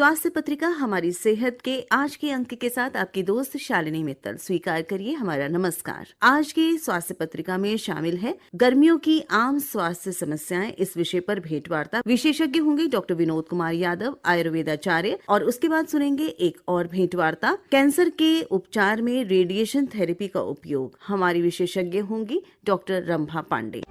स्वास्थ्य पत्रिका हमारी सेहत के आज के अंक के साथ आपकी दोस्त शालिनी मित्तल। स्वीकार करिए हमारा नमस्कार। आज की स्वास्थ्य पत्रिका में शामिल है गर्मियों की आम स्वास्थ्य समस्याएं। इस विषय पर भेंटवार्ता विशेषज्ञ होंगे डॉक्टर विनोद कुमार यादव, आयुर्वेदाचार्य, और उसके बाद सुनेंगे एक और भेंटवार्ता, कैंसर के उपचार में रेडिएशन थेरेपी का उपयोग। हमारी विशेषज्ञ होंगी डॉक्टर रंभा पांडे।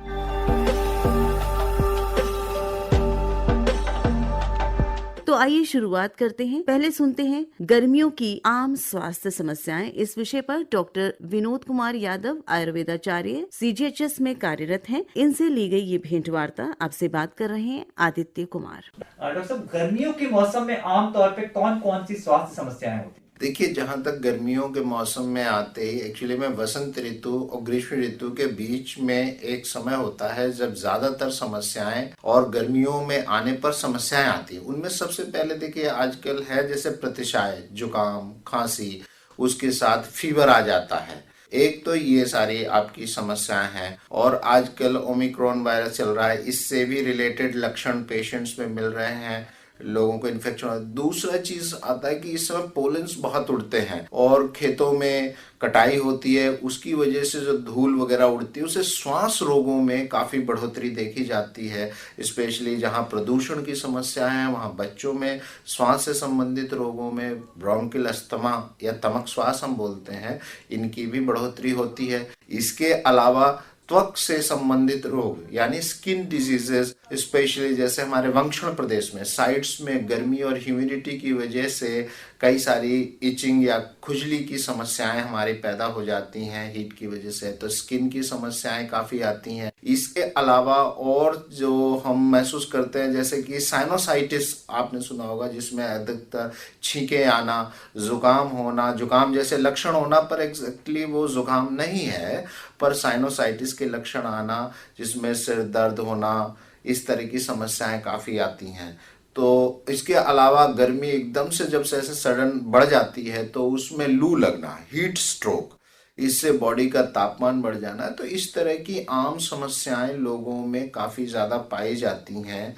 तो आइए शुरुआत करते हैं। पहले सुनते हैं गर्मियों की आम स्वास्थ्य समस्याएं। इस विषय पर डॉक्टर विनोद कुमार यादव, आयुर्वेदाचार्य, CGHS में कार्यरत हैं। इनसे ली गई ये भेंटवार्ता। आपसे बात कर रहे हैं आदित्य कुमार। डॉक्टर साहब, गर्मियों के मौसम में आमतौर पे कौन कौन सी स्वास्थ्य समस्याएं होती हैं? देखिए, जहाँ तक गर्मियों के मौसम में आते ही एक्चुअली में वसंत ऋतु और ग्रीष्म ऋतु के बीच में एक समय होता है जब ज्यादातर समस्याएं और गर्मियों में आने पर समस्याएं आती हैं। उनमें सबसे पहले देखिए आजकल है जैसे प्रतिशाय, जुकाम, खांसी, उसके साथ फीवर आ जाता है। एक तो ये सारी आपकी समस्याएं हैं, और आजकल ओमिक्रॉन वायरस चल रहा है, इससे भी रिलेटेड लक्षण पेशेंट्स में मिल रहे हैं, लोगों को इन्फेक्शन हो। दूसरा चीज आता है कि इस समय पोलेंस बहुत उड़ते हैं और खेतों में कटाई होती है, उसकी वजह से जो धूल वगैरह उड़ती है उससे श्वास रोगों में काफी बढ़ोतरी देखी जाती है। स्पेशली जहां प्रदूषण की समस्या है वहां बच्चों में श्वास से संबंधित रोगों में ब्रोंकियल अस्थमा या तमक श्वास हम बोलते हैं, इनकी भी बढ़ोतरी होती है। इसके अलावा त्वक से संबंधित रोग यानी स्किन डिजीजेस, स्पेशली जैसे हमारे वंक्षण प्रदेश में साइड्स में गर्मी और ह्यूमिडिटी की वजह से कई सारी इचिंग या खुजली की समस्याएं हमारी पैदा हो जाती हैं हीट की वजह से, तो स्किन की समस्याएं काफी आती हैं। इसके अलावा और जो हम महसूस करते हैं जैसे कि साइनोसाइटिस आपने सुना होगा, जिसमें अधिकतर छींके आना, जुकाम होना, जुकाम जैसे लक्षण होना पर एग्जैक्टली वो जुकाम नहीं है, पर साइनोसाइटिस के लक्षण आना, जिसमें सिर दर्द होना, इस तरह की समस्याएं काफी आती हैं। तो इसके अलावा गर्मी एकदम से जब से ऐसे सडन बढ़ जाती है तो उसमें लू लगना, हीट स्ट्रोक, इससे बॉडी का तापमान बढ़ जाना, तो इस तरह की आम समस्याएं लोगों में काफी ज्यादा पाई जाती हैं।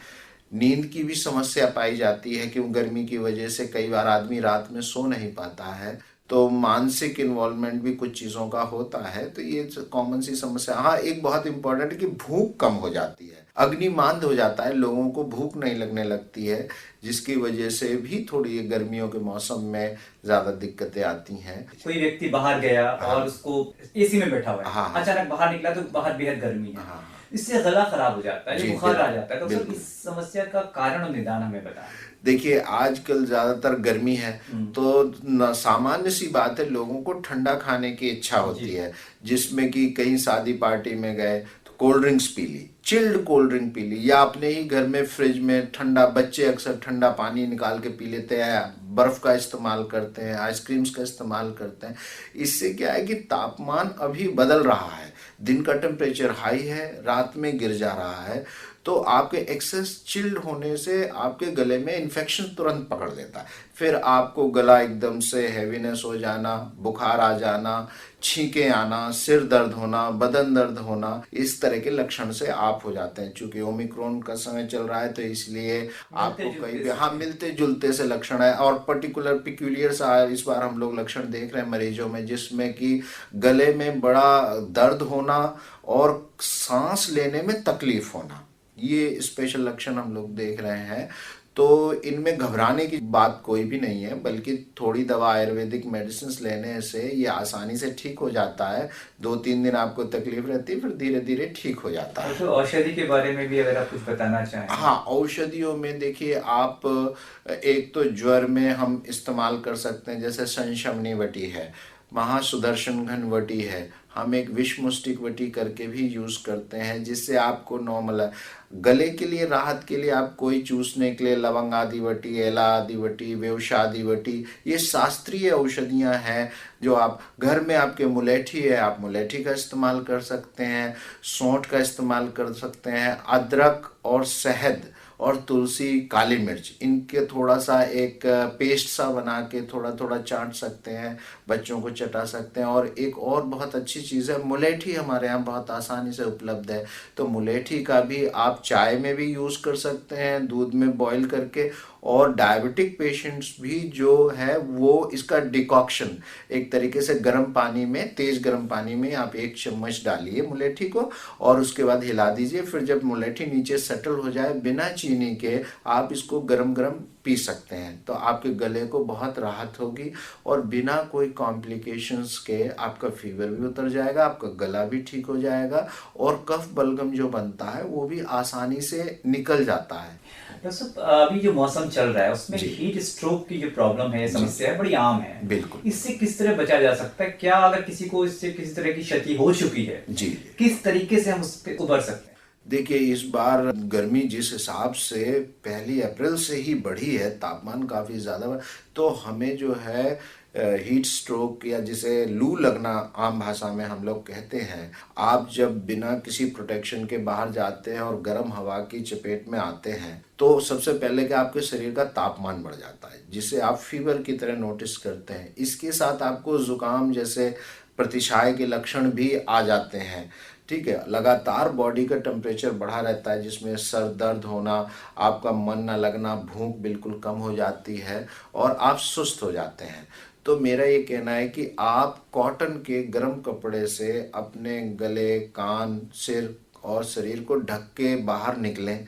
नींद की भी समस्या पाई जाती है, क्यों गर्मी की वजह से कई बार आदमी रात में सो नहीं पाता है, तो मानसिक इन्वॉल्वमेंट भी कुछ चीजों का होता है। तो ये कॉमन सी समस्या। हाँ, एक बहुत इंपॉर्टेंट है कि भूख कम हो जाती है, अग्निमांद हो जाता है, लोगों को भूख नहीं लगने लगती है, जिसकी वजह से भी थोड़ी गर्मियों के मौसम में ज्यादा दिक्कतें आती हैं। कोई व्यक्ति बाहर गया और उसको AC में बैठा हुआ है, हाँ, अचानक बाहर निकला तो बाहर बेहद गर्मी है, हाँ, इससे गला खराब हो जाता है, जी, बुखार आ जाता है। तो सर, बिल्कुल। इस समस्या का कारण और निदान हमें बताएं। देखिए, आजकल ज्यादातर गर्मी है तो सामान्य सी बात है, लोगों को ठंडा खाने की इच्छा होती है, जिसमें कि कहीं शादी पार्टी में गए तो कोल्ड ड्रिंक्स पी ली, चिल्ड कोल्ड ड्रिंक पी ली, या अपने ही घर में फ्रिज में ठंडा, बच्चे अक्सर ठंडा पानी निकाल के पी लेते हैं, बर्फ का इस्तेमाल करते हैं, आइसक्रीम्स का इस्तेमाल करते हैं। इससे क्या है कि तापमान अभी बदल रहा है, दिन का टेम्परेचर हाई है, रात में गिर जा रहा है, तो आपके एक्सेस चिल्ड होने से आपके गले में इन्फेक्शन तुरंत पकड़ लेता है, फिर आपको गला एकदम से हैवीनेस हो जाना, बुखार आ जाना, छींके आना, सिर दर्द होना, बदन दर्द होना, इस तरह के लक्षण से आप हो जाते हैं। चूंकि ओमिक्रॉन का समय चल रहा है तो इसलिए आपको कहीं भी हाँ मिलते जुलते से लक्षण है, और पर्टिकुलर पिक्यूलियर इस बार हम लोग लक्षण देख रहे हैं मरीजों में, जिसमें कि गले में बड़ा दर्द होना और सांस लेने में तकलीफ होना, ये स्पेशल लक्षण हम लोग देख रहे हैं। तो इनमें घबराने की बात कोई भी नहीं है, बल्कि थोड़ी दवा आयुर्वेदिक मेडिसिन लेने से ये आसानी से ठीक हो जाता है। 2-3 दिन आपको तकलीफ रहती है, फिर धीरे धीरे ठीक हो जाता है। तो औषधि के बारे में भी अगर आप कुछ बताना चाहें। हाँ, औषधियों में देखिए, आप एक तो ज्वर में हम इस्तेमाल कर सकते हैं, जैसे संशमनी वटी है, महासुदर्शन घन वटी है, हम एक विषमुष्टिक वटी करके भी यूज करते हैं, जिससे आपको नॉर्मल है। गले के लिए राहत के लिए आप कोई चूसने के लिए लवंग आदि वटी, एला आदि वटी, वेवशादी वटी, ये शास्त्रीय औषधियां हैं जो आप घर में, आपके मुलेठी है, आप मुलेठी का इस्तेमाल कर सकते हैं, सौंठ का इस्तेमाल कर सकते हैं, अदरक और शहद और तुलसी, काली मिर्च, इनके थोड़ा सा एक पेस्ट सा बना के थोड़ा थोड़ा चाट सकते हैं, बच्चों को चटा सकते हैं। और एक और बहुत अच्छी चीज़ है, मुलेठी हमारे यहाँ बहुत आसानी से उपलब्ध है, तो मुलेठी का भी आप चाय में भी यूज़ कर सकते हैं, दूध में बॉईल करके, और डायबिटिक पेशेंट्स भी जो है वो इसका डिकॉक्शन एक तरीके से गर्म पानी में, तेज गर्म पानी में आप 1 चम्मच डालिए मुलेठी को और उसके बाद हिला दीजिए। फिर जब मुलेठी नीचे सेटल हो जाए, बिना चीनी के आप इसको गरम गरम पी सकते हैं, तो आपके गले को बहुत राहत होगी और बिना कोई कॉम्प्लिकेशंस के आपका फीवर भी उतर जाएगा, आपका गला भी ठीक हो जाएगा और कफ बलगम जो बनता है वो भी आसानी से निकल जाता है। डॉक्टर साहब, अभी जो मौसम चल रहा है उसमें जी। हीट स्ट्रोक की जो प्रॉब्लम है, समस्या है, बड़ी आम है। बिल्कुल। इससे किस तरह बचा जा सकता है? क्या अगर किसी को इससे किसी तरह की क्षति हो चुकी है, जी, किस तरीके से हम उससे उबर सकते हैं? देखिए इस बार गर्मी जिस हिसाब से 1 अप्रैल से ही बढ़ी है, तापमान काफ़ी ज़्यादा, तो हमें जो है हीट स्ट्रोक या जिसे लू लगना आम भाषा में हम लोग कहते हैं, आप जब बिना किसी प्रोटेक्शन के बाहर जाते हैं और गर्म हवा की चपेट में आते हैं तो सबसे पहले कि आपके शरीर का तापमान बढ़ जाता है, जिसे आप फीवर की तरह नोटिस करते हैं। इसके साथ आपको जुकाम जैसे प्रतिशाय के लक्षण भी आ जाते हैं। ठीक है, लगातार बॉडी का टेम्परेचर बढ़ा रहता है, जिसमें सर दर्द होना, आपका मन न लगना, भूख बिल्कुल कम हो जाती है और आप सुस्त हो जाते हैं। तो मेरा ये कहना है कि आप कॉटन के गर्म कपड़े से अपने गले, कान, सिर और शरीर को ढक के बाहर निकलें।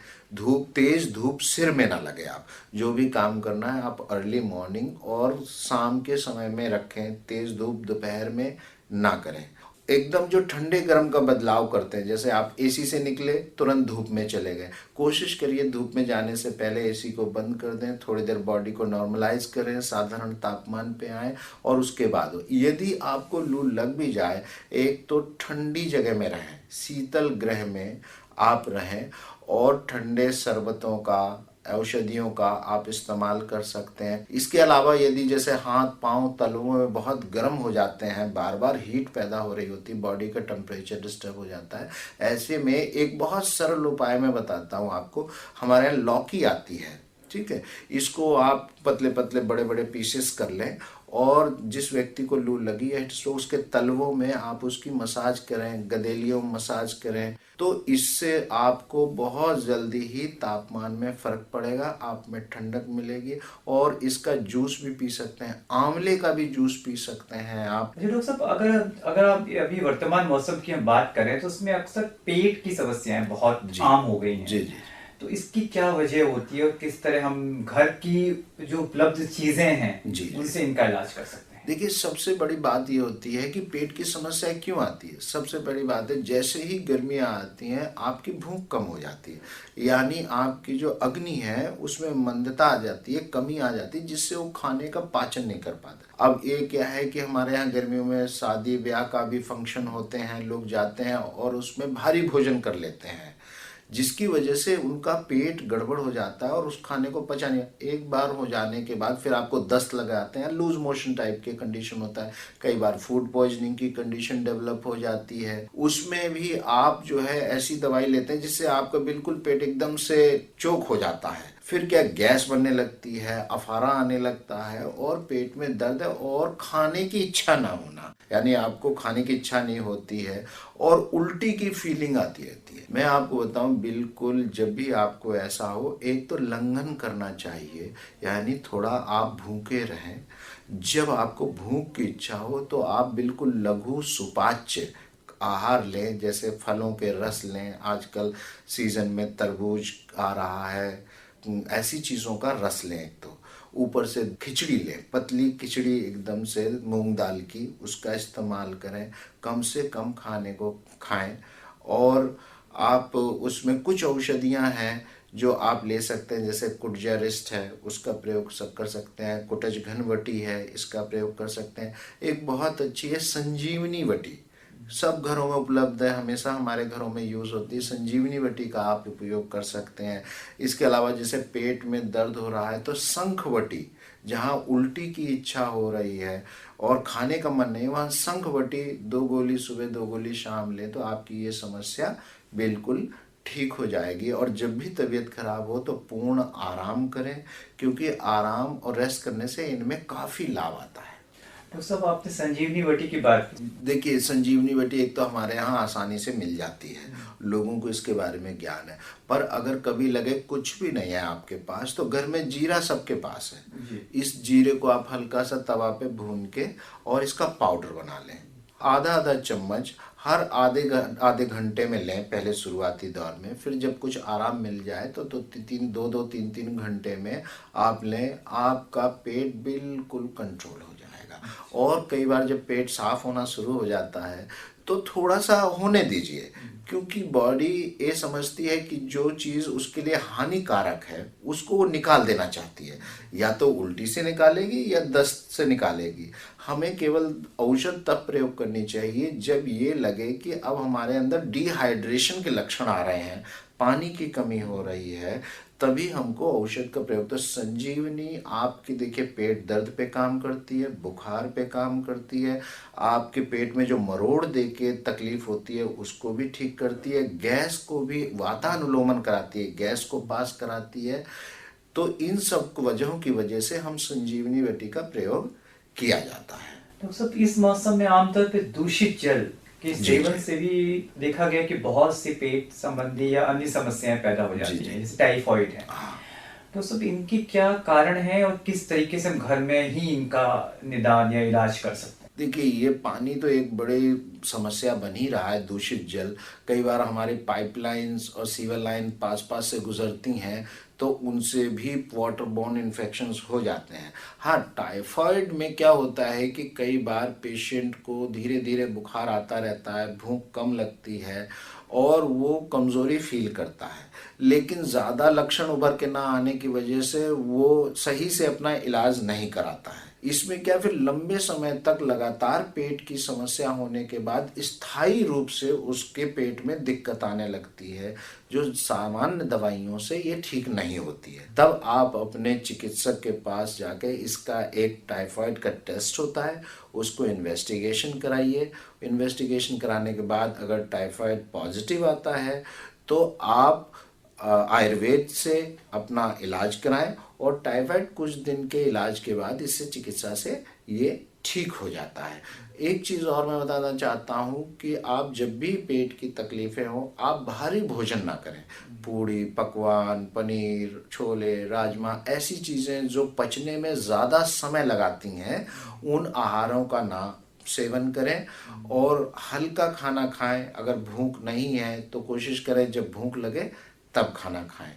तेज धूप सिर में ना लगे। आप जो भी काम करना है आप अर्ली मॉर्निंग और शाम के समय में रखें, तेज धूप दोपहर में ना करें। एकदम जो ठंडे गर्म का बदलाव करते हैं, जैसे आप एसी से निकले तुरंत धूप में चले गए, कोशिश करिए धूप में जाने से पहले एसी को बंद कर दें, थोड़ी देर बॉडी को नॉर्मलाइज करें, साधारण तापमान पे आए और उसके बाद यदि आपको लू लग भी जाए, एक तो ठंडी जगह में रहें, शीतल गृह में आप रहें और ठंडे शरबतों का, औषधियों का आप इस्तेमाल कर सकते हैं। इसके अलावा यदि जैसे हाथ पांव तलवों में बहुत गर्म हो जाते हैं, बार बार हीट पैदा हो रही होती है, बॉडी का टेम्परेचर डिस्टर्ब हो जाता है, ऐसे में एक बहुत सरल उपाय मैं बताता हूँ आपको। हमारे यहाँ लौकी आती है, ठीक है, इसको आप पतले पतले बड़े बड़े पीसेस कर लें और जिस व्यक्ति को लू लगी है तो उसके तलवों में आप उसकी मसाज करें, गदेलियों में मसाज करें, तो इससे आपको बहुत जल्दी ही तापमान में फर्क पड़ेगा, आप में ठंडक मिलेगी। और इसका जूस भी पी सकते हैं, आंवले का भी जूस पी सकते हैं आप। जी डॉक्टर साहब, अगर आप अभी वर्तमान मौसम की हम बात करें तो उसमें अक्सर पेट की समस्याएं बहुत आम हो गई हैं। जी जी। तो इसकी क्या वजह होती है और किस तरह हम घर की जो उपलब्ध चीजें हैं जी। उनसे इनका इलाज कर सकते हैं? देखिए सबसे बड़ी बात ये होती है कि पेट की समस्या क्यों आती है। सबसे बड़ी बात है, जैसे ही गर्मियाँ आती हैं आपकी भूख कम हो जाती है, यानी आपकी जो अग्नि है उसमें मंदता आ जाती है, कमी आ जाती है, जिससे वो खाने का पाचन नहीं कर पाता। अब ये क्या है कि हमारे यहाँ गर्मियों में शादी ब्याह का भी फंक्शन होते हैं, लोग जाते हैं और उसमें भारी भोजन कर लेते हैं, जिसकी वजह से उनका पेट गड़बड़ हो जाता है और उस खाने को पचा नहीं। एक बार हो जाने के बाद फिर आपको दस्त लगाते हैं, लूज मोशन टाइप के कंडीशन होता है, कई बार फूड पॉइजनिंग की कंडीशन डेवलप हो जाती है। उसमें भी आप जो है ऐसी दवाई लेते हैं जिससे आपका बिल्कुल पेट एकदम से चोक हो जाता है, फिर क्या गैस बनने लगती है, अफारा आने लगता है और पेट में दर्द है और खाने की इच्छा ना होना, यानी आपको खाने की इच्छा नहीं होती है और उल्टी की फीलिंग आती रहती है। मैं आपको बताऊं, बिल्कुल जब भी आपको ऐसा हो, एक तो लंघन करना चाहिए, यानी थोड़ा आप भूखे रहें। जब आपको भूख की इच्छा हो तो आप बिल्कुल लघु सुपाच्य आहार लें, जैसे फलों के रस लें, आजकल सीजन में तरबूज आ रहा है, ऐसी चीज़ों का रस लें। एक तो ऊपर से खिचड़ी लें, पतली खिचड़ी एकदम से मूंग दाल की, उसका इस्तेमाल करें, कम से कम खाने को खाएं। और आप उसमें कुछ औषधियां हैं जो आप ले सकते हैं, जैसे कुटजारिस्ट है उसका प्रयोग सब कर सकते हैं, कुटज घनवटी है इसका प्रयोग कर सकते हैं। एक बहुत अच्छी है संजीवनी वटी, सब घरों में उपलब्ध है, हमेशा हमारे घरों में यूज़ होती है, संजीवनी वटी का आप उपयोग कर सकते हैं। इसके अलावा जैसे पेट में दर्द हो रहा है तो शंखवटी, जहाँ उल्टी की इच्छा हो रही है और खाने का मन नहीं, वहाँ शंखवटी 2 गोली सुबह 2 गोली शाम ले तो आपकी ये समस्या बिल्कुल ठीक हो जाएगी। और जब भी तबीयत खराब हो तो पूर्ण आराम करें, क्योंकि आराम और रेस्ट करने से इनमें काफ़ी लाभ आता है। तो सब आपने संजीवनी बटी की बात की। देखिए, संजीवनी बटी एक तो हमारे यहाँ आसानी से मिल जाती है, लोगों को इसके बारे में ज्ञान है। पर अगर कभी लगे कुछ भी नहीं है आपके पास, तो घर में जीरा सबके पास है। जी। इस जीरे को आप हल्का सा तवा पे भून के और इसका पाउडर बना लें। आधा आधा चम्मच हर आधे घंटे में लें, पहले शुरुआती दौर में। फिर जब कुछ आराम मिल जाए तो तीन तीन घंटे में आप लें, आपका पेट बिल्कुल कंट्रोल हो जाएगा। और कई बार जब पेट साफ होना शुरू हो जाता है तो थोड़ा सा होने दीजिए, क्योंकि बॉडी ये समझती है कि जो चीज़ उसके लिए हानिकारक है उसको वो निकाल देना चाहती है। या तो उल्टी से निकालेगी या दस्त से निकालेगी। हमें केवल औषध तब प्रयोग करनी चाहिए जब ये लगे कि अब हमारे अंदर डिहाइड्रेशन के लक्षण आ रहे हैं, पानी की कमी हो रही है, तभी हमको औषध का प्रयोग। तो संजीवनी आपकी देखिए पेट दर्द पे काम करती है, बुखार पे काम करती है, आपके पेट में जो मरोड़ दे के तकलीफ होती है उसको भी ठीक करती है, गैस को भी वातानुलोमन कराती है, गैस को पास कराती है। तो इन सब वजहों की वजह से हम संजीवनी बटी का प्रयोग किया जाता है। तो सब इस मौसम में आमतौर पे दूषित जल के सेवन से भी देखा गया कि बहुत सी पेट संबंधी या अन्य समस्याएं पैदा हो जाती हैं, जैसे टाइफॉइड है। तो सब इनकी क्या कारण है और किस तरीके से हम घर में ही इनका निदान या इलाज कर सकते हैं? देखिए, ये पानी तो एक बड़ी समस्या बन ही रहा है, दूषित जल। कई बार हमारी पाइपलाइंस और सीवर लाइन पास पास से गुजरती हैं तो उनसे भी वाटरबोर्न इन्फेक्शंस हो जाते हैं। हाँ, टाइफाइड में क्या होता है कि कई बार पेशेंट को धीरे धीरे बुखार आता रहता है, भूख कम लगती है और वो कमज़ोरी फील करता है, लेकिन ज़्यादा लक्षण उभर के ना आने की वजह से वो सही से अपना इलाज नहीं कराता है। इसमें क्या, फिर लंबे समय तक लगातार पेट की समस्या होने के बाद स्थायी रूप से उसके पेट में दिक्कत आने लगती है, जो सामान्य दवाइयों से ये ठीक नहीं होती है। तब आप अपने चिकित्सक के पास जाके, इसका एक टाइफाइड का टेस्ट होता है, उसको इन्वेस्टिगेशन कराइए। इन्वेस्टिगेशन कराने के बाद अगर टाइफाइड पॉजिटिव आता है तो आप आयुर्वेद से अपना इलाज कराएं, और टाइफाइड कुछ दिन के इलाज के बाद इससे चिकित्सा से ये ठीक हो जाता है। एक चीज़ और मैं बताना चाहता हूँ कि आप जब भी पेट की तकलीफ़ें हों, आप भारी भोजन ना करें। पूड़ी, पकवान, पनीर, छोले, राजमा, ऐसी चीज़ें जो पचने में ज़्यादा समय लगाती हैं, उन आहारों का ना सेवन करें और हल्का खाना खाएं। अगर भूख नहीं है तो कोशिश करें जब भूख लगे तब खाना खाएं,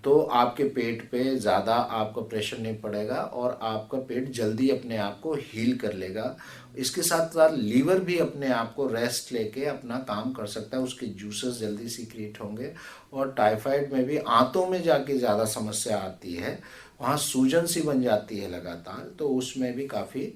तो आपके पेट पे ज़्यादा आपका प्रेशर नहीं पड़ेगा और आपका पेट जल्दी अपने आप को हील कर लेगा। इसके साथ साथ लीवर भी अपने आप को रेस्ट लेके अपना काम कर सकता है, उसके जूसेस जल्दी सीक्रेट होंगे। और टाइफाइड में भी आंतों में जाके ज़्यादा समस्या आती है, वहाँ सूजन सी बन जाती है लगातार, तो उसमें भी काफ़ी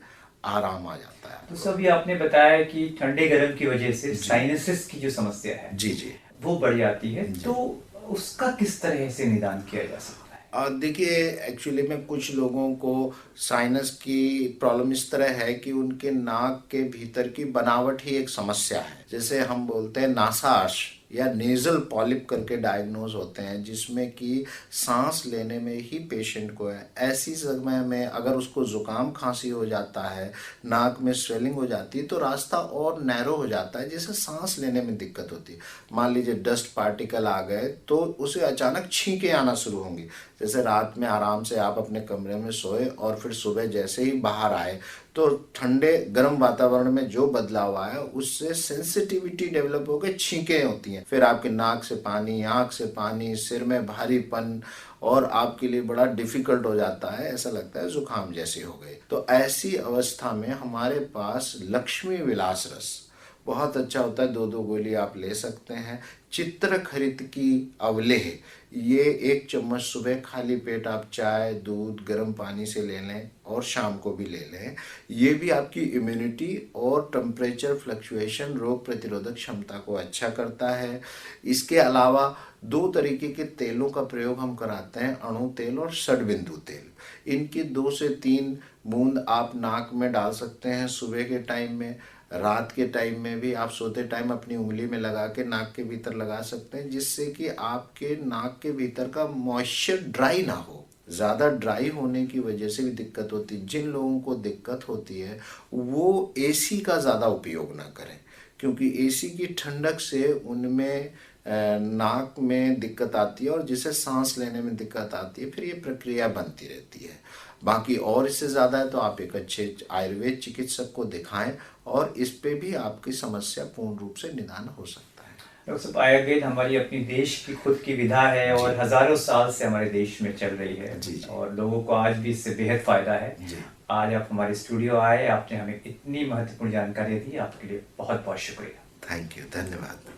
आराम आ जाता है। तो सभी आपने बताया कि ठंडे गर्म की वजह से साइनसिस की जो समस्या है जी जी वो बढ़ जाती है, तो उसका किस तरह से निदान किया जा सकता है? देखिए, एक्चुअली में कुछ लोगों को साइनस की प्रॉब्लम इस तरह है कि उनके नाक के भीतर की बनावट ही एक समस्या है। जैसे हम बोलते हैं नासाश या नेजल पॉलिप करके डायग्नोज होते हैं, जिसमें कि सांस लेने में ही पेशेंट को है। ऐसी समय में अगर उसको जुकाम खांसी हो जाता है, नाक में स्वेलिंग हो जाती है, तो रास्ता और नैरो हो जाता है, जिससे सांस लेने में दिक्कत होती है। मान लीजिए डस्ट पार्टिकल आ गए तो उसे अचानक छींकें आना शुरू होंगी। जैसे रात में आराम से आप अपने कमरे में सोए और फिर सुबह जैसे ही बाहर आए तो ठंडे गर्म वातावरण में जो बदलाव आया उससे सेंसिटिविटी डेवलप होकर छींकें होती हैं। फिर आपके नाक से पानी, आँख से पानी, सिर में भारीपन, और आपके लिए बड़ा डिफिकल्ट हो जाता है, ऐसा लगता है जुकाम जैसे हो गए। तो ऐसी अवस्था में हमारे पास लक्ष्मी विलास रस बहुत अच्छा होता है, 2-2 गोली आप ले सकते हैं। चित्रखरित की अवलेह, ये 1 चम्मच सुबह खाली पेट आप चाय, दूध, गर्म पानी से ले लें और शाम को भी ले लें। ये भी आपकी इम्यूनिटी और टेम्परेचर फ्लक्चुएशन, रोग प्रतिरोधक क्षमता को अच्छा करता है। इसके अलावा 2 तरीके के तेलों का प्रयोग हम कराते हैं, अणु तेल और षडबिंदु तेल। इनकी 2 से 3 बूंद आप नाक में डाल सकते हैं सुबह के टाइम में। रात के टाइम में भी आप सोते टाइम अपनी उंगली में लगा के नाक के भीतर लगा सकते हैं, जिससे कि आपके नाक के भीतर का मॉइस्चर ड्राई ना हो, ज़्यादा ड्राई होने की वजह से भी दिक्कत होती है। जिन लोगों को दिक्कत होती है वो एसी का ज़्यादा उपयोग ना करें, क्योंकि एसी की ठंडक से उनमें नाक में दिक्कत आती है और जिससे सांस लेने में दिक्कत आती है, फिर ये प्रक्रिया बनती रहती है। बाकी और इससे ज़्यादा है तो आप एक अच्छे आयुर्वेद चिकित्सक को दिखाएं और इस पे भी आपकी समस्या पूर्ण रूप से निदान हो सकता है। डॉक्टर साहब, आयुर्वेद हमारी अपनी देश की खुद की विधा है और हजारों साल से हमारे देश में चल रही है जी। और लोगों को आज भी इससे बेहद फायदा है जी। आज आप हमारे स्टूडियो आए, आपने हमें इतनी महत्वपूर्ण जानकारी दी, आपके लिए बहुत बहुत शुक्रिया। थैंक यू, धन्यवाद।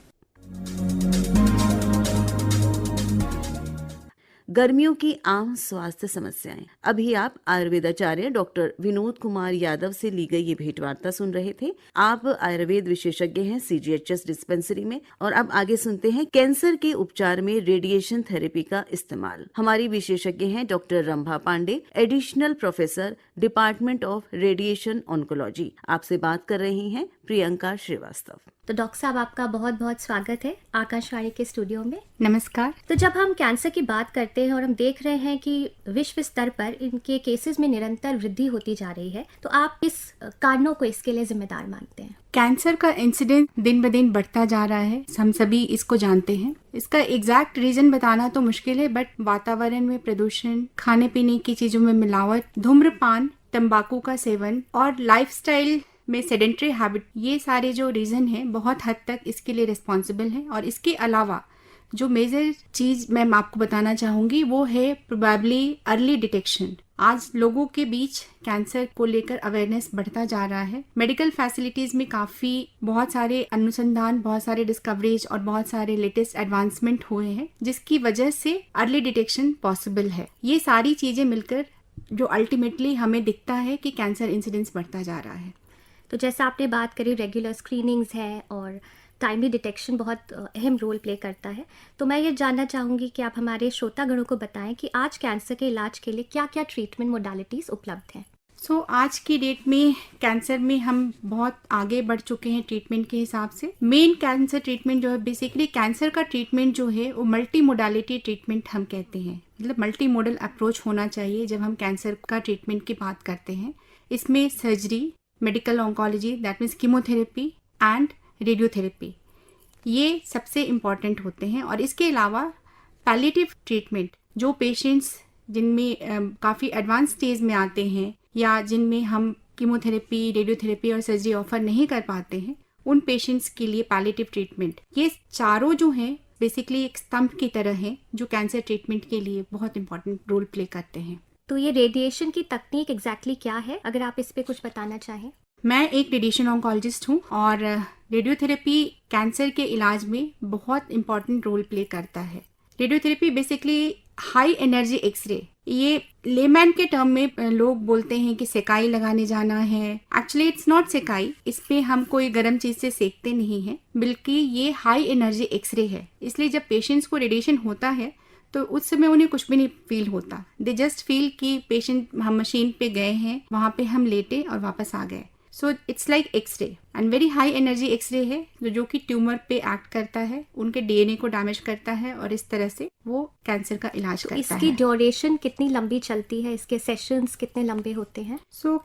गर्मियों की आम स्वास्थ्य समस्याएं। अभी आप आयुर्वेदाचार्य डॉक्टर विनोद कुमार यादव से ली गई ये भेंटवार्ता सुन रहे थे। आप आयुर्वेद विशेषज्ञ हैं CGHS डिस्पेंसरी में। और अब आगे सुनते हैं कैंसर के उपचार में रेडिएशन थेरेपी का इस्तेमाल। हमारी विशेषज्ञ हैं doctor Rambha Pandey, additional professor, department of radiation oncology. आपसे बात कर रही हैं प्रियंका श्रीवास्तव। तो डॉक्टर साहब, आपका बहुत बहुत स्वागत है आकाशवाणी के स्टूडियो में। नमस्कार। तो जब हम कैंसर की बात करते हैं और हम देख रहे हैं कि विश्व स्तर पर इनके केसेस में निरंतर वृद्धि होती जा रही है, तो आप किस कारणों को इसके लिए जिम्मेदार मानते हैं? कैंसर का इंसिडेंस दिन ब दिन बढ़ता जा रहा है, हम सभी इसको जानते हैं। इसका एग्जैक्ट रीजन बताना तो मुश्किल है, बट वातावरण में प्रदूषण, खाने पीने की चीजों में मिलावट, धूम्रपान, तंबाकू का सेवन और लाइफस्टाइल में सेडेंट्री हैबिट, ये सारे जो रीजन हैं बहुत हद तक इसके लिए रिस्पॉन्सिबल हैं। और इसके अलावा जो मेजर चीज मैं आपको बताना चाहूंगी वो है प्रोबेबली अर्ली डिटेक्शन। आज लोगों के बीच कैंसर को लेकर अवेयरनेस बढ़ता जा रहा है। मेडिकल फैसिलिटीज में काफी बहुत सारे अनुसंधान, बहुत सारे डिस्कवरीज और बहुत सारे लेटेस्ट एडवांसमेंट हुए हैं, जिसकी वजह से अर्ली डिटेक्शन पॉसिबल है। ये सारी चीजें मिलकर जो अल्टीमेटली हमें दिखता है कि कैंसर इंसिडेंस बढ़ता जा रहा है। तो जैसा आपने बात करी, रेगुलर स्क्रीनिंग्स है और टाइमली डिटेक्शन बहुत अहम रोल प्ले करता है। तो मैं ये जानना चाहूँगी कि आप हमारे श्रोतागणों को बताएं कि आज कैंसर के इलाज के लिए क्या क्या ट्रीटमेंट मोडालिटीज़ उपलब्ध हैं। आज की डेट में कैंसर में हम बहुत आगे बढ़ चुके हैं ट्रीटमेंट के हिसाब से। मेन कैंसर ट्रीटमेंट जो है, बेसिकली कैंसर का ट्रीटमेंट जो है वो मल्टी मोडालिटी ट्रीटमेंट हम कहते हैं। मतलब मल्टी मोडल अप्रोच होना चाहिए जब हम कैंसर का ट्रीटमेंट की बात करते हैं। इसमें surgery, medical oncology, that means chemotherapy and radiotherapy, ये सबसे इम्पॉर्टेंट होते हैं। और इसके अलावा पैलिएटिव ट्रीटमेंट, जो पेशेंट्स जिनमें काफ़ी एडवांस स्टेज में आते हैं या जिनमें हम कीमोथेरेपी, रेडियोथेरेपी और सर्जरी ऑफर नहीं कर पाते हैं, उन पेशेंट्स के लिए पैलिएटिव ट्रीटमेंट, ये चारों जो हैं बेसिकली एक स्तंभ की तरह हैं जो कैंसर ट्रीटमेंट के लिए बहुत इंपॉर्टेंट रोल प्ले करते हैं। तो ये रेडिएशन की तकनीक एग्जैक्टली क्या है, अगर आप इस पे कुछ बताना चाहें? मैं एक रेडिएशन ऑन्कोलॉजिस्ट हूँ और रेडियोथेरेपी कैंसर के इलाज में बहुत इंपॉर्टेंट रोल प्ले करता है। Radiotherapy basically high energy x-ray, ये लेमैन के टर्म में लोग बोलते हैं कि सेकाई लगाने जाना है। एक्चुअली इट्स नॉट सेकाई, इस पे हम कोई गर्म चीज से सेकते नहीं हैं, बल्कि ये हाई एनर्जी एक्सरे है। इसलिए जब पेशेंट्स को रेडिएशन होता है तो उस समय उन्हें कुछ भी नहीं फील होता। दे जस्ट फील कि पेशेंट, हम मशीन पे गए हैं, वहाँ पे हम लेटे और वापस आ गए। So it's like x-ray and very high energy x-ray है जो कि ट्यूमर पे एक्ट करता है, उनके डीएनए को डैमेज करता है और इस तरह से वो कैंसर का इलाज करता है। इसकी ड्यूरेशन कितनी लंबी चलती है, इसके सेशंस कितने लंबे होते हैं?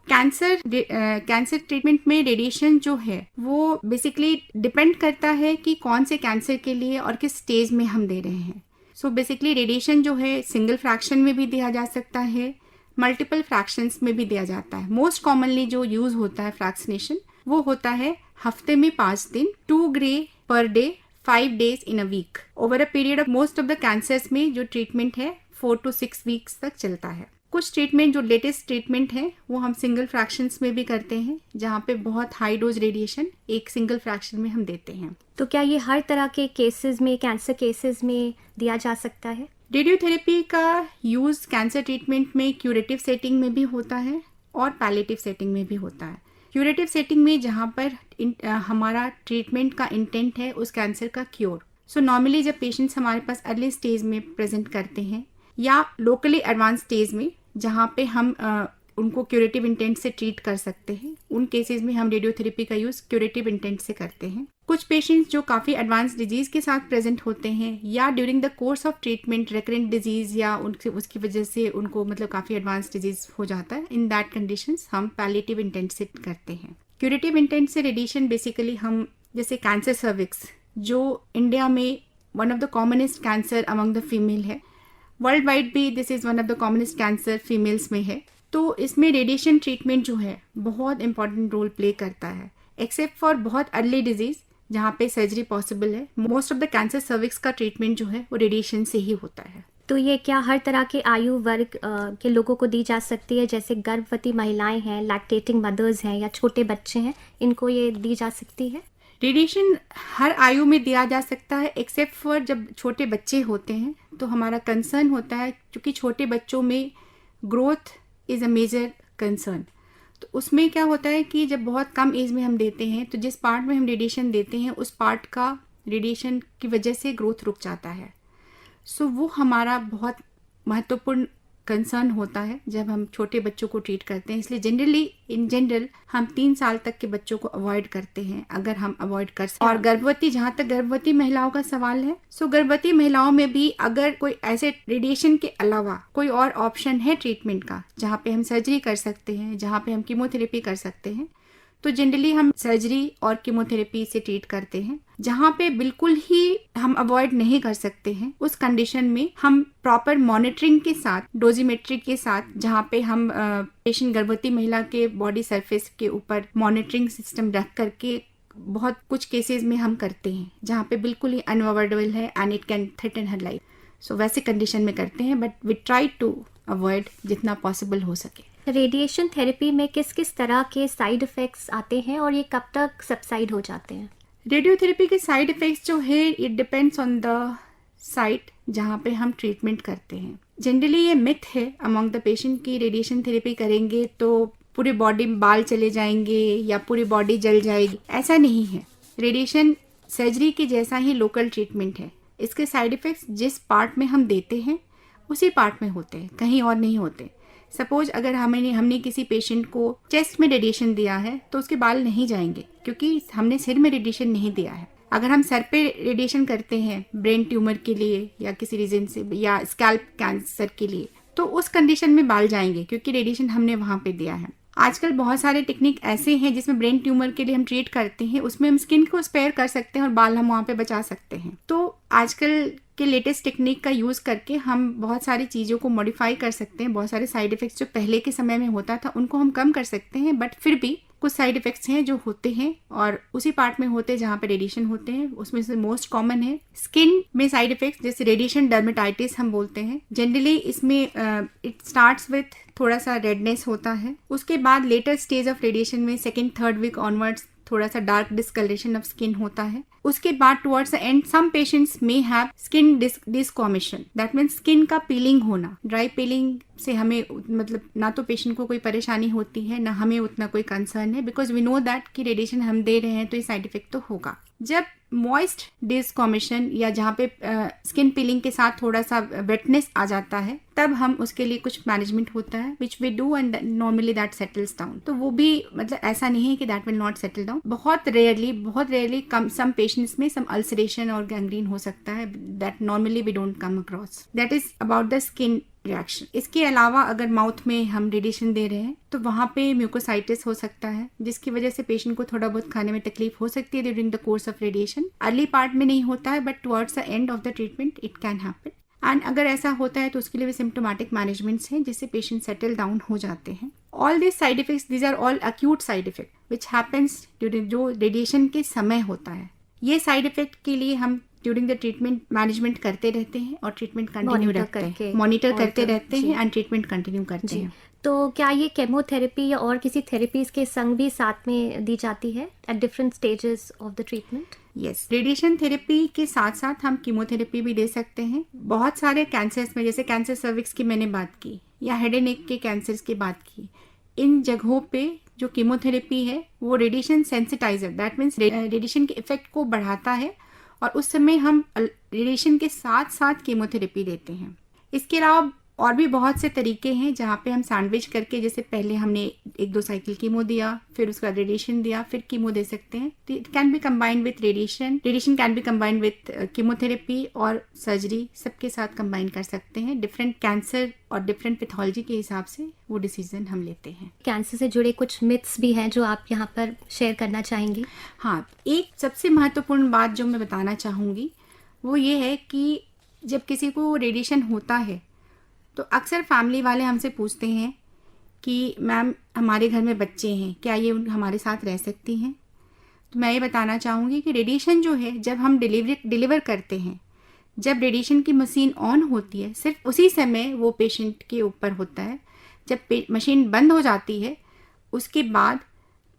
कैंसर ट्रीटमेंट में रेडिएशन जो है वो बेसिकली डिपेंड करता है कि कौन से कैंसर के लिए और किस स्टेज में हम दे रहे हैं। बेसिकली रेडिएशन जो है सिंगल फ्रैक्शन में भी दिया जा सकता है, मल्टीपल फ्रैक्शंस में भी दिया जाता है। मोस्ट कॉमनली जो यूज होता है फ्रैक्शनेशन, वो होता है हफ्ते में 5 दिन, 2 gray per day, 5 days in a week. Over a period of most of the cancers में जो ट्रीटमेंट है 4 to 6 weeks तक चलता है। कुछ ट्रीटमेंट जो लेटेस्ट ट्रीटमेंट है वो हम सिंगल फ्रैक्शंस में भी करते हैं, जहाँ पे बहुत हाई डोज रेडिएशन एक सिंगल फ्रैक्शन में हम देते हैं। तो क्या ये हर तरह के केसेस में, कैंसर केसेस में दिया जा सकता है? रेडियोथेरेपी का यूज़ कैंसर ट्रीटमेंट में क्यूरेटिव सेटिंग में भी होता है और पैलिएटिव सेटिंग में भी होता है। क्यूरेटिव सेटिंग में जहाँ पर हमारा ट्रीटमेंट का इंटेंट है उस कैंसर का क्योर। नॉर्मली जब पेशेंट्स हमारे पास अर्ली स्टेज में प्रेजेंट करते हैं या लोकली एडवांस स्टेज में जहाँ पे हम उनको क्यूरेटिव इंटेंट से ट्रीट कर सकते हैं, उन केसेस में हम रेडियोथेरेपी का यूज़ क्यूरेटिव इंटेंट से करते हैं। कुछ पेशेंट्स जो काफ़ी एडवांस डिजीज के साथ प्रेजेंट होते हैं या during the course of treatment recurrent disease या उसकी वजह से उनको मतलब काफ़ी एडवांस डिजीज हो जाता है, इन दैट कंडीशंस हम पैलिएटिव इंटेंट से करते हैं। क्यूरेटिव इंटेंट से रेडिएशन बेसिकली हम जैसे कैंसर सर्विक्स जो इंडिया में one of the commonest cancer among the female है, वर्ल्ड वाइड भी this is one of the commonest cancer females में है, तो इसमें रेडिएशन ट्रीटमेंट जो है बहुत इंपॉर्टेंट रोल प्ले करता है। एक्सेप्ट फॉर बहुत अर्ली डिजीज जहाँ पे सर्जरी पॉसिबल है, most of the cancer cervix का ट्रीटमेंट जो है वो रेडिएशन से ही होता है। तो ये क्या हर तरह के आयु वर्ग के लोगों को दी जा सकती है, जैसे गर्भवती महिलाएं हैं, लैक्टेटिंग मदर्स हैं या छोटे बच्चे हैं, इनको ये दी जा सकती है? रेडिएशन हर आयु में दिया जा सकता है एक्सेप्ट फॉर जब छोटे बच्चे होते हैं, तो हमारा कंसर्न होता है क्योंकि छोटे बच्चों में growth is a major concern. तो उसमें क्या होता है कि जब बहुत कम एज में हम देते हैं तो जिस पार्ट में हम रेडिएशन देते हैं उस पार्ट का रेडिएशन की वजह से ग्रोथ रुक जाता है। सो वो हमारा बहुत महत्वपूर्ण कंसर्न होता है जब हम छोटे बच्चों को ट्रीट करते हैं। इसलिए इन जनरल हम 3 साल तक के बच्चों को अवॉइड करते हैं अगर हम अवॉइड कर सकते। और गर्भवती, जहाँ तक गर्भवती महिलाओं का सवाल है, सो गर्भवती महिलाओं में भी अगर कोई ऐसे रेडिएशन के अलावा कोई और ऑप्शन है ट्रीटमेंट का जहाँ पे हम सर्जरी कर सकते हैं, जहाँ पे हम कीमोथेरेपी कर सकते हैं, तो जनरली हम सर्जरी और कीमोथेरेपी से ट्रीट करते हैं। जहाँ पे बिल्कुल ही हम अवॉइड नहीं कर सकते हैं उस कंडीशन में हम प्रॉपर मॉनिटरिंग के साथ, डोजीमेट्री के साथ, जहाँ पे हम पेशेंट गर्भवती महिला के बॉडी सरफेस के ऊपर मॉनिटरिंग सिस्टम रख करके बहुत कुछ केसेस में हम करते हैं जहाँ पे बिल्कुल ही अनअवॉइडेबल है and it can threaten her life. So वैसे कंडीशन में करते हैं, but we try to avoid जितना पॉसिबल हो सके। रेडिएशन थेरेपी में किस किस तरह के साइड इफ़ेक्ट्स आते हैं और ये कब तक सबसाइड हो जाते हैं? रेडियोथेरेपी के साइड इफ़ेक्ट्स जो है it depends on the site जहाँ पे हम ट्रीटमेंट करते हैं। जनरली ये मिथ है अमंग द पेशेंट की रेडिएशन थेरेपी करेंगे तो पूरी बॉडी में बाल चले जाएंगे या पूरी बॉडी जल जाएगी। ऐसा नहीं है। रेडिएशन सर्जरी के जैसा ही लोकल ट्रीटमेंट है। इसके साइड इफ़ेक्ट्स जिस पार्ट में हम देते हैं उसी पार्ट में होते हैं, कहीं और नहीं होते। सपोज अगर हमने किसी पेशेंट को चेस्ट में रेडिएशन दिया है तो उसके बाल नहीं जाएंगे क्योंकि हमने सिर में रेडिएशन नहीं दिया है। अगर हम सर पे रेडिएशन करते हैं ब्रेन ट्यूमर के लिए या किसी रीजन से या स्कैल्प कैंसर के लिए, तो उस कंडीशन में बाल जाएंगे क्योंकि रेडिएशन हमने वहाँ पे दिया है। आजकल बहुत सारे टेक्निक ऐसे हैं जिसमें ब्रेन ट्यूमर के लिए हम ट्रीट करते हैं, उसमें हम स्किन को स्पेयर कर सकते हैं और बाल हम वहाँ पे बचा सकते हैं। तो आजकल के लेटेस्ट टेक्निक का यूज़ करके हम बहुत सारी चीज़ों को मॉडिफाई कर सकते हैं। बहुत सारे साइड इफ़ेक्ट्स जो पहले के समय में होता था उनको हम कम कर सकते हैं, बट फिर भी कुछ साइड इफ़ेक्ट्स हैं जो होते हैं और उसी पार्ट में होते हैं जहाँ पे रेडिएशन होते हैं। उसमें से मोस्ट कॉमन है स्किन में साइड इफ़ेक्ट्स, जैसे रेडिएशन डर्मेटाइटिस हम बोलते हैं। जनरली इसमें इट स्टार्ट्स विथ थोड़ा सा रेडनेस होता है, उसके बाद लेटर स्टेज ऑफ रेडिएशन में 2nd-3rd वीक ऑनवर्ड्स थोड़ा सा डार्क डिस्कलरेशन ऑफ स्किन होता है। उसके बाद towards the end some patients may have skin desquamation, that means skin का पीलिंग होना। ड्राई पीलिंग से हमें मतलब ना तो पेशेंट को कोई परेशानी होती है ना हमें उतना कोई कंसर्न है, बिकॉज वी नो दैट कि रेडिएशन हम दे रहे हैं तो ये साइड इफेक्ट तो होगा। जब मॉइस्ट डिस्कॉमिशन या जहाँ पे स्किन पीलिंग के साथ थोड़ा सा वेटनेस आ जाता है तब हम उसके लिए कुछ मैनेजमेंट होता है which we do and normally that settles down. तो वो भी मतलब ऐसा नहीं है कि that will not settle down. बहुत रेयरली कम सम पेशेंट्स में सम अल्सरेशन और गैंग्रीन हो सकता है, that normally we don't come across. That is about the skin reaction. इसके अलावा अगर माउथ में हम रेडिएशन दे रहे हैं तो वहाँ पे म्यूकोसाइटिस हो सकता है जिसकी वजह से पेशेंट को थोड़ा बहुत खाने में तकलीफ हो सकती है during the course of radiation. Early part में नहीं होता है but towards the end of the treatment it can happen. And अगर ऐसा होता है तो उसके लिए भी सिम्टोमेटिक मैनेजमेंट्स हैं जिससे पेशेंट सेटल डाउन हो जाते हैं। All this side effects, these are all acute side effect which happens during जो रेडिएशन के समय होता है। ये साइड इफेक्ट के लिए हम ड्यूरिंग द ट्रीटमेंट मैनेजमेंट करते रहते हैं और ट्रीटमेंट कंटिन्यू रखते हैं, मॉनिटर करते रहते हैं एंड ट्रीटमेंट कंटिन्यू करते हैं। तो क्या ये केमोथेरेपी या और किसी थेरेपीज के संग भी साथ में दी जाती है at different stages of the treatment? Yes, radiation therapy के साथ साथ हम कीमोथेरेपी भी दे सकते हैं। बहुत सारे कैंसर्स में, जैसे कैंसर सर्विक्स की मैंने बात की या हेड एंड नेक के कैंसर्स की बात की, इन जगहों पे जो कीमोथेरेपी है वो रेडिएशन सेंसिटाइजर, दैट मीन्स रेडिएशन के इफेक्ट को बढ़ाता है और उस समय हम रेडिएशन के साथ साथ कीमोथेरेपी देते हैं। इसके अलावा और भी बहुत से तरीके हैं जहाँ पे हम सैंडविच करके, जैसे पहले हमने 1-2 साइकिल कीमो दिया, फिर उसका रेडिएशन दिया, फिर कीमो दे सकते हैं। तो it can be combined with radiation can be combined with chemotherapy और सर्जरी, सबके साथ कंबाइन कर सकते हैं। डिफरेंट कैंसर और डिफरेंट पैथोलॉजी के हिसाब से वो डिसीजन हम लेते हैं। कैंसर से जुड़े कुछ मिथ्स भी हैं जो आप यहाँ पर शेयर करना चाहेंगी? हाँ, एक सबसे महत्वपूर्ण बात जो मैं बताना चाहूँगी वो ये है कि जब किसी को रेडिएशन होता है तो अक्सर फैमिली वाले हमसे पूछते हैं कि मैम हमारे घर में बच्चे हैं, क्या ये हमारे साथ रह सकती हैं? तो मैं ये बताना चाहूँगी कि रेडिएशन जो है, जब हम डिलीवर करते हैं, जब रेडिएशन की मशीन ऑन होती है, सिर्फ उसी समय वो पेशेंट के ऊपर होता है। जब मशीन बंद हो जाती है उसके बाद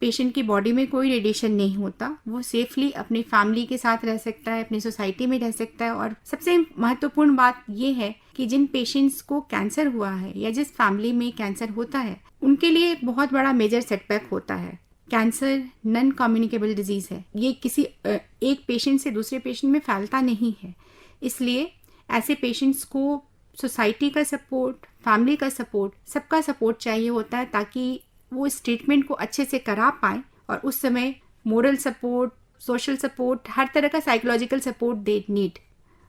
पेशेंट की बॉडी में कोई रेडिएशन नहीं होता, वो सेफली अपनी फैमिली के साथ रह सकता है, अपनी सोसाइटी में रह सकता है। और सबसे महत्वपूर्ण बात ये है कि जिन पेशेंट्स को कैंसर हुआ है या जिस फैमिली में कैंसर होता है, उनके लिए एक बहुत बड़ा मेजर सेटबैक होता है। कैंसर नॉन कम्युनिकेबल डिजीज है, ये किसी एक पेशेंट से दूसरे पेशेंट में फैलता नहीं है। इसलिए ऐसे पेशेंट्स को सोसाइटी का सपोर्ट, फैमिली का सपोर्ट, सबका सपोर्ट चाहिए होता है ताकि वो इस ट्रीटमेंट को अच्छे से करा पाए। और उस समय मोरल सपोर्ट, सोशल सपोर्ट, हर तरह का साइकोलॉजिकल सपोर्ट दे नीड,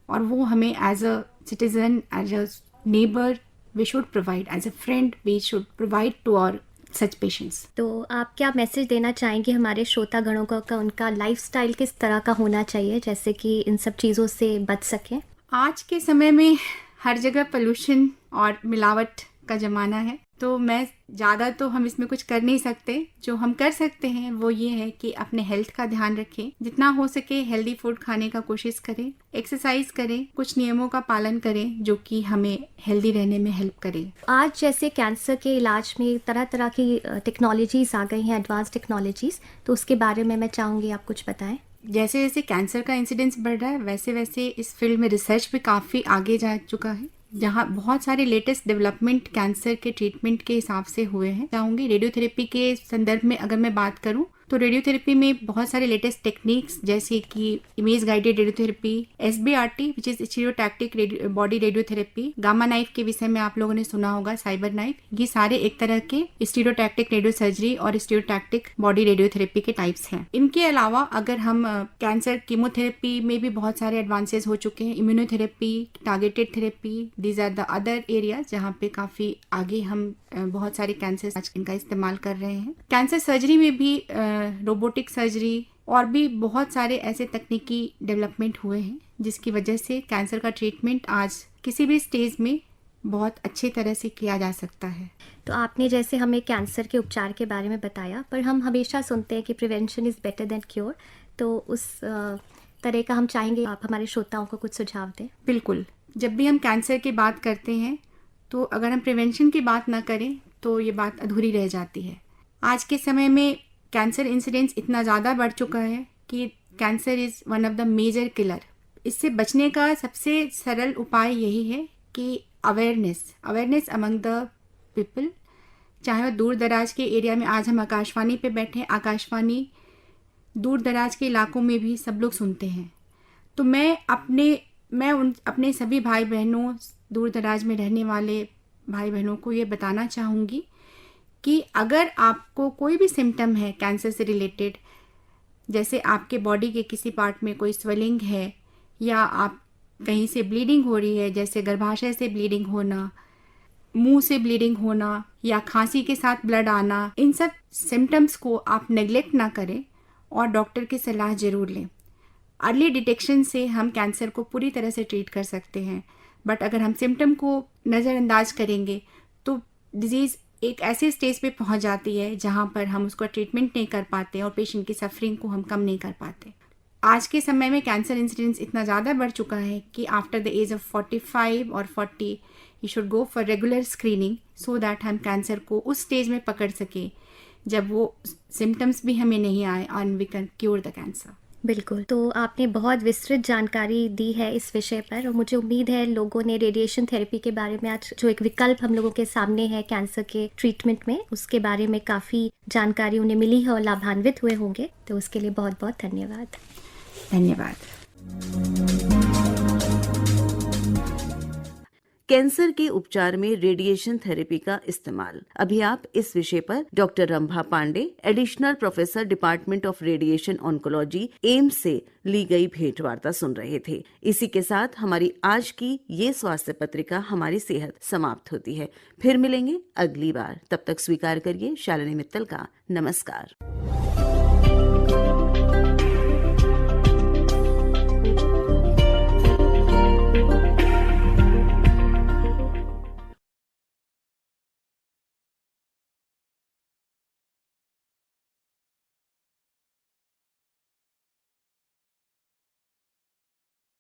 और वो हमें as a citizen, as a neighbour we should provide, as a friend we should provide to our such patients. तो आप क्या मैसेज देना चाहेंगे हमारे श्रोतागणों का उनका लाइफस्टाइल किस तरह का होना चाहिए जैसे कि इन सब चीज़ों से बच सकें? आज के समय में हर जगह पोल्यूशन और मिलावट का ज़माना है, तो मैं ज़्यादा तो हम इसमें कुछ कर नहीं सकते। जो हम कर सकते हैं वो ये है कि अपने हेल्थ का ध्यान रखें, जितना हो सके हेल्दी फूड खाने का कोशिश करें, एक्सरसाइज करें, कुछ नियमों का पालन करें जो कि हमें हेल्दी रहने में हेल्प करे। आज जैसे कैंसर के इलाज में तरह तरह की टेक्नोलॉजीज़ आ गई हैं, एडवांस टेक्नोलॉजीज़, तो उसके बारे में मैं चाहूँगी आप कुछ बताएं। जैसे जैसे कैंसर का इंसिडेंस बढ़ रहा है वैसे वैसे इस फील्ड में रिसर्च भी काफ़ी आगे जा चुका है, जहाँ बहुत सारे लेटेस्ट डेवलपमेंट कैंसर के ट्रीटमेंट के हिसाब से हुए हैं। चाहूँगी रेडियोथेरेपी के संदर्भ में अगर मैं बात करूँ तो रेडियोथेरेपी में बहुत सारे लेटेस्ट टेक्निक्स जैसे कि image guided radiotherapy, SBRT which is stereotactic body radiotherapy, gamma knife के विषय में आप लोगों ने सुना होगा, साइबर नाइफ, ये सारे एक तरह के स्टीरियोटैक्टिक रेडियो सर्जरी और स्टीरियोटैक्टिक बॉडी रेडियोथेरेपी के टाइप्स हैं। इनके अलावा अगर हम कैंसर कीमोथेरेपी में भी बहुत सारे एडवांसेस हो चुके हैं, immunotherapy, targeted therapy, these are the other area जहाँ पे काफी आगे हम बहुत सारे कैंसर आज इनका इस्तेमाल कर रहे हैं। कैंसर सर्जरी में भी रोबोटिक सर्जरी और भी बहुत सारे ऐसे तकनीकी डेवलपमेंट हुए हैं जिसकी वजह से कैंसर का ट्रीटमेंट आज किसी भी स्टेज में बहुत अच्छी तरह से किया जा सकता है। तो आपने जैसे हमें कैंसर के उपचार के बारे में बताया, पर हम हमेशा सुनते हैं कि prevention is better than cure, तो उस तरह का हम चाहेंगे आप हमारे श्रोताओं को कुछ सुझाव दें। बिल्कुल, जब भी हम कैंसर की बात करते हैं तो अगर हम प्रिवेंशन की बात ना करें तो ये बात अधूरी रह जाती है। आज के समय में कैंसर इंसिडेंस इतना ज़्यादा बढ़ चुका है कि cancer is one of the major killer. इससे बचने का सबसे सरल उपाय यही है कि अवेयरनेस अमंग द पीपल, चाहे वह दूर दराज के एरिया में, आज हम आकाशवाणी पे बैठे हैं, आकाशवाणी दूर दराज के इलाकों में भी सब लोग सुनते हैं। तो मैं अपने सभी भाई बहनों, दूर दराज में रहने वाले भाई बहनों को ये बताना चाहूँगी कि अगर आपको कोई भी सिम्टम है कैंसर से रिलेटेड, जैसे आपके बॉडी के किसी पार्ट में कोई स्वेलिंग है या आप कहीं से ब्लीडिंग हो रही है, जैसे गर्भाशय से ब्लीडिंग होना, मुंह से ब्लीडिंग होना या खांसी के साथ ब्लड आना, इन सब सिम्टम्स को आप नेग्लेक्ट ना करें और डॉक्टर की सलाह ज़रूर लें। अर्ली डिटेक्शन से हम कैंसर को पूरी तरह से ट्रीट कर सकते हैं, बट अगर हम सिम्टम को नज़रअंदाज करेंगे तो डिजीज़ एक ऐसे स्टेज पे पहुंच जाती है जहां पर हम उसका ट्रीटमेंट नहीं कर पाते और पेशेंट की सफरिंग को हम कम नहीं कर पाते। आज के समय में कैंसर इंसिडेंस इतना ज़्यादा बढ़ चुका है कि आफ्टर द एज ऑफ 45 और 40 you should go for regular screening so that हम कैंसर को उस स्टेज में पकड़ सकें जब वो सिम्टम्स भी हमें नहीं आए and we can cure the cancer. बिल्कुल, तो आपने बहुत विस्तृत जानकारी दी है इस विषय पर और मुझे उम्मीद है लोगों ने रेडिएशन थेरेपी के बारे में आज जो एक विकल्प हम लोगों के सामने है कैंसर के ट्रीटमेंट में, उसके बारे में काफ़ी जानकारी उन्हें मिली है और लाभान्वित हुए होंगे। तो उसके लिए बहुत बहुत धन्यवाद। धन्यवाद। कैंसर के उपचार में रेडिएशन थेरेपी का इस्तेमाल। अभी आप इस विषय पर doctor Rambha Pandey, additional professor department of radiation oncology, AIIMS से ली गई भेंट वार्ता सुन रहे थे। इसी के साथ हमारी आज की ये स्वास्थ्य पत्रिका हमारी सेहत समाप्त होती है। फिर मिलेंगे अगली बार, तब तक स्वीकार करिए शालिनी मित्तल का नमस्कार।